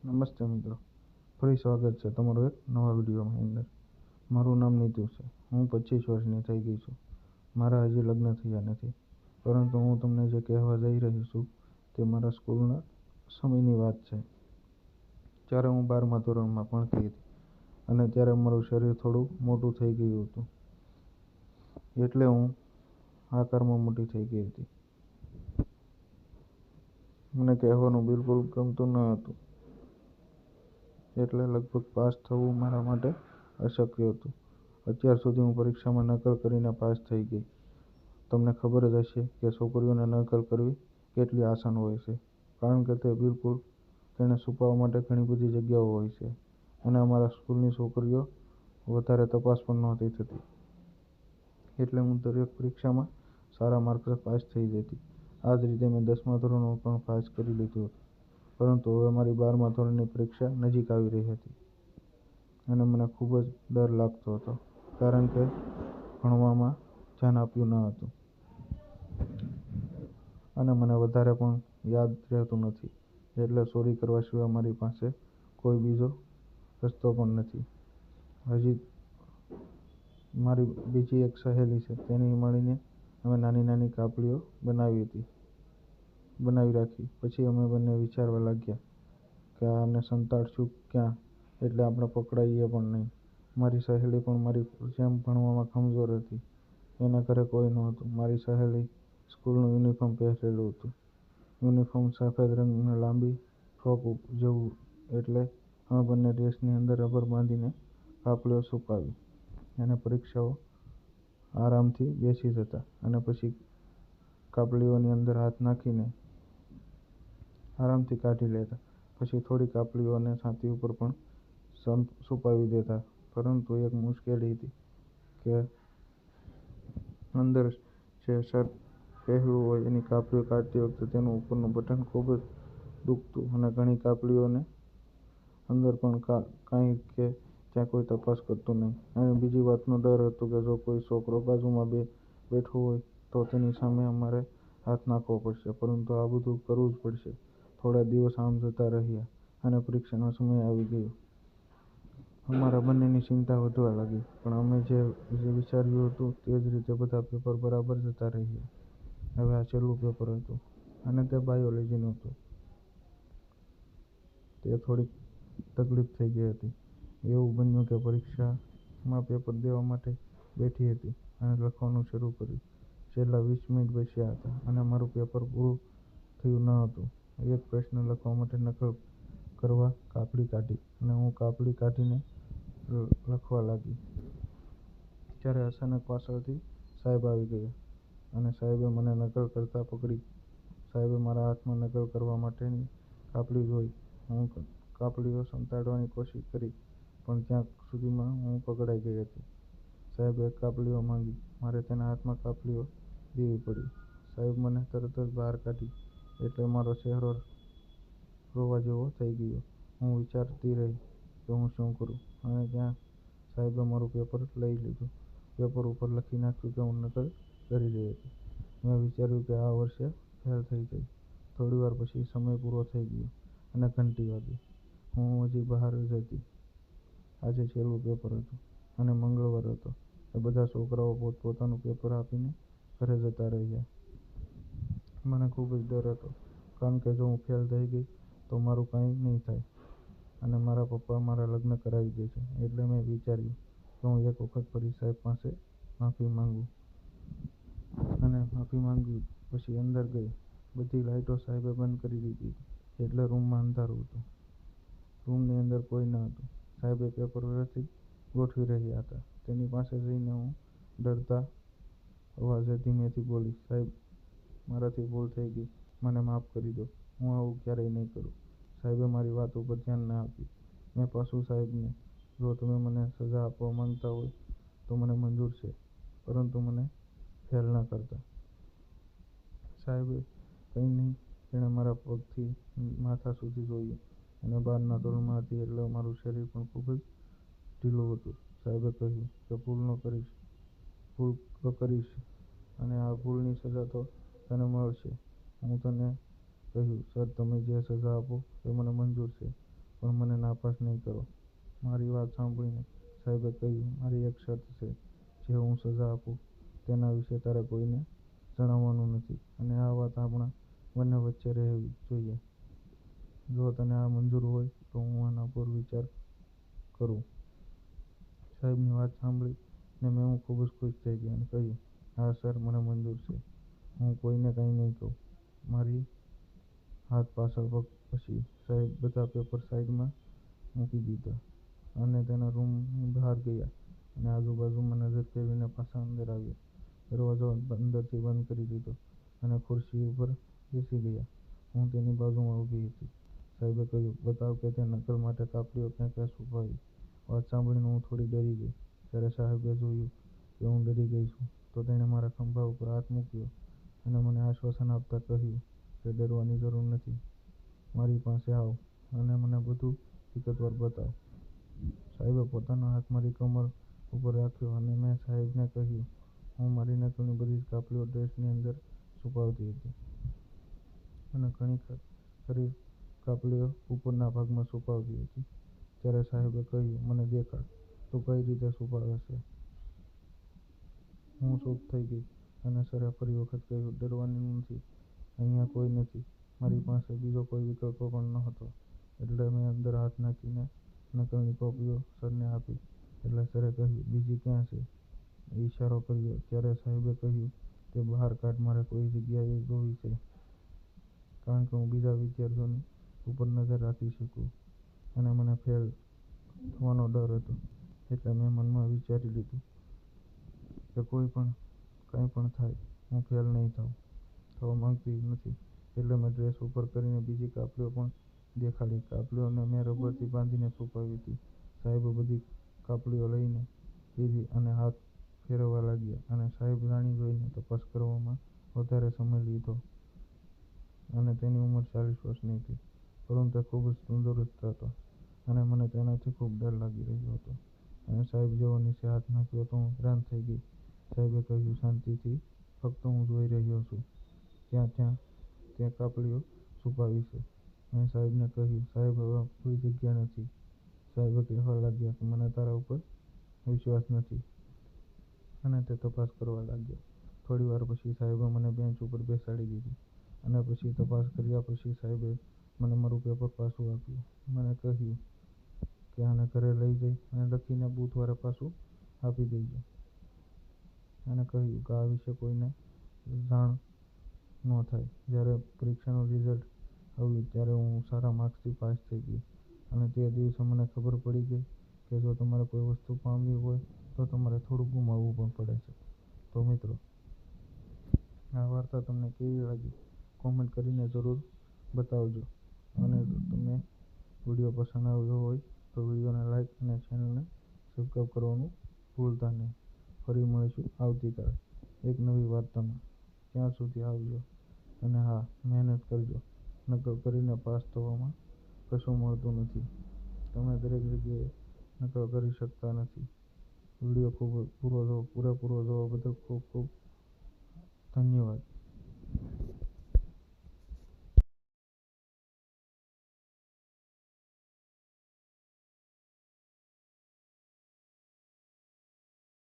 નમસ્તે મિત્રો, ફરી સ્વાગત છે તમારું એક નવા વિડીયોની અંદર. મારું નામ નીતુ છે. હું 25 વર્ષની થઈ ગઈ છું. મારા હજી લગ્ન થયા નથી, પરંતુ હું તમને જે કહેવા જઈ રહી છું તે મારા સ્કૂલના સમયની વાત છે. જ્યારે હું 12મા ધોરણમાં ભણતી હતી અને ત્યારે મારું શરીર થોડું મોટું થઈ ગયું હતું, એટલે હું આકારમાં મોટી થઈ ગઈ હતી. મને કહેવાનું બિલકુલ ગમતું ન હતું, એટલે લગભગ પાસ થવું મારા માટે અશક્ય હતું. અત્યાર સુધી હું પરીક્ષામાં નકલ કરીને પાસ થઈ ગઈ. તમને ખબર જ હશે કે છોકરીઓને નકલ કરવી કેટલી આસાન હોય છે, કારણ કે તેને છુપાવવા માટે ઘણી બધી જગ્યાઓ હોય છે, અને અમારા સ્કૂલની છોકરીઓ વધારે તપાસ પણ નહોતી થતી, એટલે હું દરેક પરીક્ષામાં સારા માર્ક્સે પાસ થઈ જતી. આ જ રીતે મેં 10મા ધોરણમાં પણ પાસ કરી લીધું હતું, પરંતુ હવે મારી 12મા ધોરણની પરીક્ષા નજીક આવી રહી હતી અને મને ખૂબ જ ડર લાગતો હતો, કારણ કે ભણવામાં ધ્યાન આપ્યું ન હતું અને મને વધારે પણ યાદ રહેતું નથી, એટલે ચોરી કરવા સિવાય મારી પાસે કોઈ બીજો રસ્તો પણ નથી. હજી મારી બીજી એક સહેલી છે, તેની મળીને અમે નાની નાની કાપલીઓ બનાવી રાખી. પછી અમે બંને વિચારવા લાગ્યા કે આને સંતાડશું ક્યાં, એટલે આપણે પકડાઈએ પણ નહીં. મારી સહેલી પણ મારી જેમ ભણવામાં કમજોર હતી. એના ઘરે કોઈ નહોતું. મારી સહેલી સ્કૂલનું યુનિફોર્મ પહેરેલું હતું. યુનિફોર્મ સફેદ રંગની લાંબી ફ્રોક જેવું, એટલે અમે બંને ડ્રેસની અંદર રબર બાંધીને કાપલીઓ છુપાવી અને પરીક્ષાઓ આરામથી બેસી જતા, અને પછી કાપલીઓની અંદર હાથ નાખીને આરામથી કાઢી લેતા. પછી થોડી કાપલીઓને છાતી ઉપર પણ છુપાવી દેતા. પરંતુ એક મુશ્કેલી હતી કે અંદર જે શર્ટ પહેર્યું હોય એની કાપલીઓ કાઢતી વખતે તેનું ઉપરનું બટન ખૂબ જ દુખતું, અને ઘણી કાપલીઓને અંદર પણ કાંઈ કે ત્યાં કોઈ તપાસ કરતું નહીં. અને બીજી વાતનો ડર હતો કે જો કોઈ છોકરો બાજુમાં બેઠો હોય તો તેની સામે અમારે હાથ નાખવો પડશે, પરંતુ આ બધું કરવું જ પડશે. થોડા દિવસ આમ જતા રહ્યા અને પરીક્ષાનો સમય આવી ગયો. અમારા બંનેની ચિંતા વધવા લાગી, પણ અમે જે વિચાર્યું હતું તે જ રીતે બધા પેપર બરાબર જતા રહ્યા. હવે આ છેલ્લું પેપર હતું, અને તે બાયોલોજીનું હતું. તે થોડીક તકલીફ થઈ ગઈ હતી. એવું બન્યું કે પરીક્ષામાં પેપર દેવા માટે બેઠી હતી અને લખવાનું શરૂ કર્યું. છેલ્લા 20 મિનિટ બચ્યા હતા અને મારું પેપર પૂરું થયું ન હતું. એક પ્રશ્ન લખવા માટે નકલ કરવા કાપલી કાઢી, અને હું કાપલી કાઢીને લખવા લાગી. ત્યારે અચાનક પાછળથી સાહેબ આવી ગયા, અને સાહેબે મને નકલ કરતા પકડી. સાહેબે મારા હાથમાં નકલ કરવા માટેની કાપલી જોઈ. હું કાપલીઓ સંતાડવાની કોશિશ કરી, પણ ત્યાં સુધીમાં હું પકડાઈ ગઈ હતી. સાહેબે કાપલીઓ માંગી. મારે તેના હાથમાં કાપલીઓ દેવી પડી. સાહેબ મને તરત જ બહાર કાઢી, એટલે મારો ચહેરો રોવા જેવો થઈ ગયો. હું વિચારતી રહી કે હું શું કરું, અને ત્યાં સાહેબે મારું પેપર લઈ લીધું. પેપર ઉપર લખી નાખ્યું કે હું નકલ કરી રહી હતી. મેં વિચાર્યું કે આ વર્ષે ફેલ થઈ જઈશ. થોડીવાર પછી સમય પૂરો થઈ ગયો અને ઘંટી વાગી. હું હજી બહાર જ હતી. આજે છેલ્લું પેપર હતું અને મંગળવાર હતો. એ બધા છોકરાઓ પોતપોતાનું પેપર આપીને ઘરે જતા રહ્યા. મને ખૂબ જ ડર હતો, કારણ કે જો હું ફેલ થઈ ગઈ તો મારું કાંઈ નહીં થાય, અને મારા પપ્પા મારા લગ્ન કરાવી દેશે. એટલે મેં વિચાર્યું કે હું એક વખત ફરી સાહેબ પાસે માફી માંગું. અને માફી માંગી પછી અંદર ગઈ. બધી લાઈટો સાહેબે બંધ કરી દીધી હતી, એટલે રૂમમાં અંધારું હતું. રૂમની અંદર કોઈ ન હતું. સાહેબ પેપર વ્યવસ્થિત ગોઠવી રહ્યા હતા. તેની પાસે જઈને હું ડરતા અવાજે ધીમેથી બોલી, સાહેબ, મારાથી ભૂલ થઈ ગઈ. મને માફ કરી દો. હું આવું ક્યારેય નહીં કરું. સાહેબે મારી વાત ઉપર ધ્યાન ન આપ્યું. મેં પાછું સાહેબને, જો તમે મને સજા આપવા માંગતા હોય તો મને મંજૂર છે, પરંતુ મને ફેલ ન કરતા. સાહેબે કંઈ નહીં. તેણે મારા પગથી માથા સુધી જોયું, અને 12મા ધોરણમાં હતી એટલે મારું શરીર પણ ખૂબ જ ઢીલું હતું. સાહેબે કહ્યું કે ભૂલ તો કરીશ, અને આ ભૂલની સજા તો તને મળશે. હું તેને કહ્યું, સર, તમે જે સજા આપો એ મને મંજૂર છે, નાપાસ નહીં કરો. મારી વાત સાંભળીને સાહેબે કહ્યું, મારી એક શરત છે. જે હું સજા આપું તેના વિશે તારે કોઈને જણાવવાનું નથી અને આ વાત આપણા બંને વચ્ચે રહેવી જોઈએ. જો તને આ મંજૂર હોય તો હું આના પર વિચાર કરું. સાહેબની વાત સાંભળીને મેમો ખૂબ જ ખુશ થઈ ગઈ અને કહ્યું, હા સર, મને મંજૂર છે. હું કોઈને કંઈ નહીં કહું. મારી હાથ પાછળ પગ પછી સાહેબ બધા પેપર સાઈડમાં મૂકી દીધા અને તેના રૂમની બહાર ગયા અને આજુબાજુમાં નજર ફેરવીને પાછા અંદર આવ્યા. દરવાજો અંદરથી બંધ કરી દીધો અને ખુરશી ઉપર બેસી ગયા. હું તેની બાજુમાં ઊભી હતી. સાહેબે કહ્યું, બતાવ કે તે નકલ માટે કાપલીઓ ક્યાં ક્યાં છુપાવી. વાત સાંભળીને હું થોડી ડરી ગઈ. જ્યારે સાહેબે જોયું કે હું ડરી ગઈ છું તો તેણે મારા ખભા ઉપર હાથ મૂક્યો અને મને આશ્વાસન આપતા કહ્યું કે ડરવાની જરૂર નથી. મારી પાસે આવ અને મને બધું વિગતવાર બતાવ. સાહેબે પોતાનો હાથ મારી કમર ઉપર રાખ્યો અને મેં સાહેબને કહ્યું, હું મારી નકલની બધી જ કાપલીઓ ડ્રેસની અંદર છુપાવતી હતી અને ઘણી ખરી કાપલીઓ ઉપરના ભાગમાં છુપાવતી હતી. ત્યારે સાહેબે કહ્યું, મને દેખાડ, તું કઈ રીતે છુપાવે છે. હું ચૂપ થઈ ગઈ અને સરે ફરી વખત કહ્યું, ડરવાનું નથી. અહીંયા કોઈ નથી. મારી પાસે બીજો કોઈ વિકલ્પ પણ નહોતો. એટલે મેં અંદર હાથ નાખીને નકલની કોપીઓ સરને આપી. એટલે સરે કહ્યું, બીજી ક્યાં છે? ઈશારો કર્યો. ત્યારે સાહેબે કહ્યું, તે બહાર કાઢ, મારે કોઈ જગ્યાએ જોવી છે. કારણ કે હું બીજા વિદ્યાર્થીઓની ઉપર નજર રાખી શકું અને મને ફેલ થવાનો ડર હતો. એટલે મેં મનમાં વિચારી લીધું કે કંઈ પણ થાય, હું ફેલ નહીં થવા માંગતી નથી. એટલે મેં ડ્રેસ ઉપર કરીને બીજી કાપલીઓ પણ દેખાડી. કાપલીઓને મેં રબરથી બાંધીને છુપાવી હતી. સાહેબે બધી કાપલીઓ લઈને લીધી અને હાથ ફેરવવા લાગ્યા અને સાહેબ જાણી જોઈને તપાસ કરવામાં વધારે સમય લીધો અને તેની ઉંમર 40 વર્ષની હતી. પરંતુ તે ખૂબ જ તંદુરસ્ત હતો અને મને તેનાથી ખૂબ ડર લાગી રહ્યો હતો. અને સાહેબ જેવો નીચે હાથ નાખ્યો તો હું હેરાન થઈ ગઈ. સાહેબે કહ્યું, શાંતિથી, ફક્ત હું જોઈ રહ્યો છું. ત્યાં કાપલીઓ છુપાવી છે. મેં સાહેબને કહ્યું, સાહેબ, હવે કોઈ જગ્યા નથી. સાહેબ કહેવા લાગ્યા કે મને તારા ઉપર વિશ્વાસ નથી અને તે તપાસ કરવા લાગ્યા. થોડી વાર પછી સાહેબે મને બેન્ચ ઉપર બેસાડી દીધી અને પછી તપાસ કર્યા પછી સાહેબે મને મારું પેપર પાછું આપ્યું. મને કહ્યું કે આને ઘરે લઈ જઈ અને લખીને બુધવારે પાછું આપી દેજો. અને કહ્યું કે આ વિશે કોઈને જાણ ન થાય. જ્યારે પરીક્ષાનું રિઝલ્ટ આવ્યું ત્યારે હું સારા માર્ક્સથી પાસ થઈ ગઈ અને તે દિવસે મને ખબર પડી ગઈ કે જો તમારે કોઈ વસ્તુ પામવી હોય તો તમારે થોડું ગુમાવવું પણ પડે છે. તો મિત્રો, આ વાર્તા તમને કેવી લાગી કોમેન્ટ કરીને જરૂર બતાવજો. અને જો તમને વિડીયો પસંદ આવ્યો હોય તો વિડીયોને લાઈક અને ચેનલને સબસ્ક્રાઈબ કરવાનું ભૂલતા નહીં. ફરી મળીશું આવતીકાલે એક નવી વાર્તામાં. ત્યાં સુધી આવજો અને હા, મહેનત કરજો. નકલ કરીને પાસ થવામાં કશું મળતું નથી. તમે દરેક જગ્યાએ નકલ કરી શકતા નથી. વિડીયો પૂરેપૂરો જોવા બદલ ખૂબ ખૂબ ધન્યવાદ.